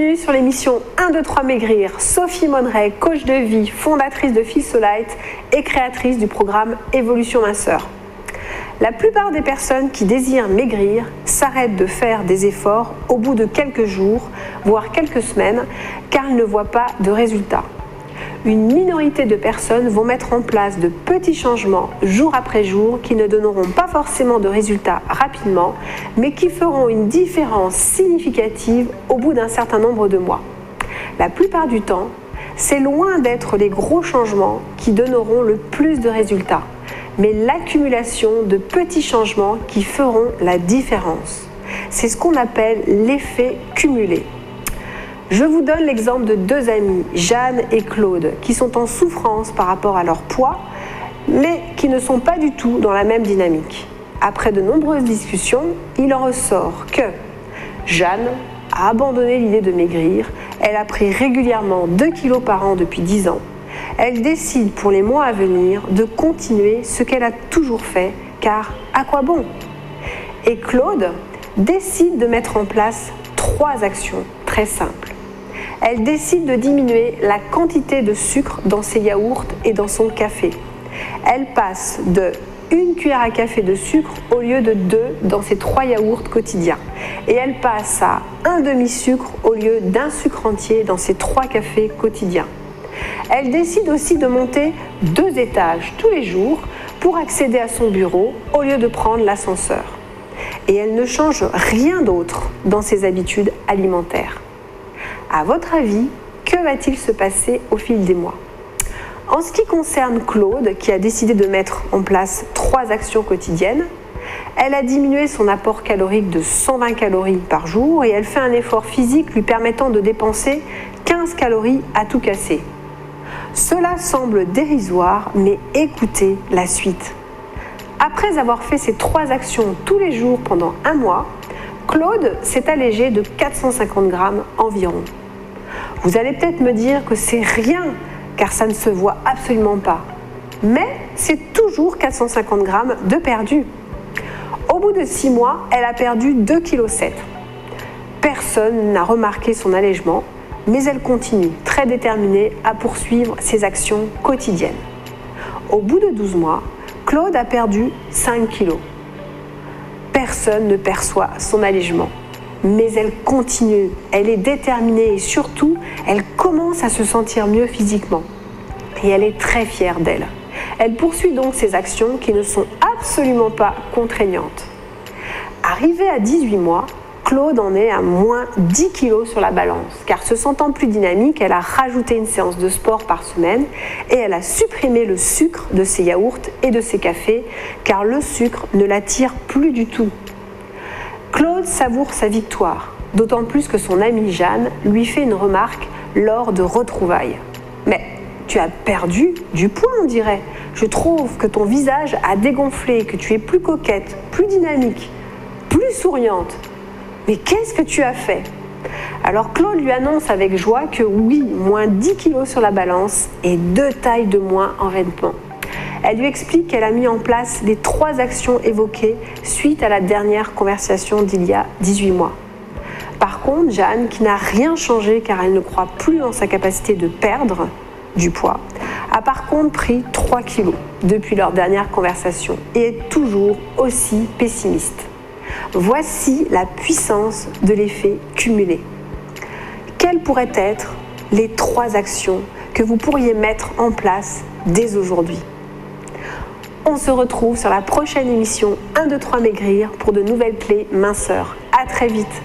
Bienvenue sur l'émission 1, 2, 3 Maigrir. Sophie Monneret, coach de vie, fondatrice de Feel So Light et créatrice du programme Évolution Minceur. La plupart des personnes qui désirent maigrir s'arrêtent de faire des efforts au bout de quelques jours, voire quelques semaines, car elles ne voient pas de résultats. Une minorité de personnes vont mettre en place de petits changements jour après jour qui ne donneront pas forcément de résultats rapidement, mais qui feront une différence significative au bout d'un certain nombre de mois. La plupart du temps, c'est loin d'être les gros changements qui donneront le plus de résultats, mais l'accumulation de petits changements qui feront la différence. C'est ce qu'on appelle l'effet cumulé. Je vous donne l'exemple de deux amis, Jeanne et Claude, qui sont en souffrance par rapport à leur poids, mais qui ne sont pas du tout dans la même dynamique. Après de nombreuses discussions, il en ressort que Jeanne a abandonné l'idée de maigrir, elle a pris régulièrement 2 kilos par an depuis 10 ans. Elle décide pour les mois à venir de continuer ce qu'elle a toujours fait, car à quoi bon? Et Claude décide de mettre en place 3 actions très simples. Elle décide de diminuer la quantité de sucre dans ses yaourts et dans son café. Elle passe de 1 cuillère à café de sucre au lieu de 2 dans ses 3 yaourts quotidiens. Et elle passe à un demi-sucre au lieu d'un sucre entier dans ses 3 cafés quotidiens. Elle décide aussi de monter 2 étages tous les jours pour accéder à son bureau au lieu de prendre l'ascenseur. Et elle ne change rien d'autre dans ses habitudes alimentaires. À votre avis, que va-t-il se passer au fil des mois? En ce qui concerne Claude, qui a décidé de mettre en place 3 actions quotidiennes, elle a diminué son apport calorique de 120 calories par jour et elle fait un effort physique lui permettant de dépenser 15 calories à tout casser. Cela semble dérisoire, mais écoutez la suite. Après avoir fait ces 3 actions tous les jours pendant un mois, Claude s'est allégé de 450 grammes environ. Vous allez peut-être me dire que c'est rien, car ça ne se voit absolument pas. Mais c'est toujours 450 grammes de perdu. Au bout de 6 mois, elle a perdu 2,7 kg. Personne n'a remarqué son allègement, mais elle continue, très déterminée, à poursuivre ses actions quotidiennes. Au bout de 12 mois, Claude a perdu 5 kg. Personne ne perçoit son allègement, mais elle continue, elle est déterminée et surtout, elle commence à se sentir mieux physiquement. Et elle est très fière d'elle. Elle poursuit donc ses actions qui ne sont absolument pas contraignantes. Arrivée à 18 mois, Claude en est à moins 10 kg sur la balance, car se sentant plus dynamique, elle a rajouté une séance de sport par semaine et elle a supprimé le sucre de ses yaourts et de ses cafés, car le sucre ne l'attire plus du tout. Claude savoure sa victoire, d'autant plus que son amie Jeanne lui fait une remarque lors de retrouvailles. « Mais tu as perdu du poids, on dirait. Je trouve que ton visage a dégonflé, que tu es plus coquette, plus dynamique, plus souriante. Mais qu'est-ce que tu as fait ?» Alors Claude lui annonce avec joie que oui, moins 10 kg sur la balance et 2 tailles de moins en vêtements. Elle lui explique qu'elle a mis en place les 3 actions évoquées suite à la dernière conversation d'il y a 18 mois. Par contre, Jeanne, qui n'a rien changé car elle ne croit plus en sa capacité de perdre du poids, a par contre pris 3 kg depuis leur dernière conversation et est toujours aussi pessimiste. Voici la puissance de l'effet cumulé. Quelles pourraient être les 3 actions que vous pourriez mettre en place dès aujourd'hui? On se retrouve sur la prochaine émission 1, 2, 3 Maigrir pour de nouvelles clés minceur. À très vite.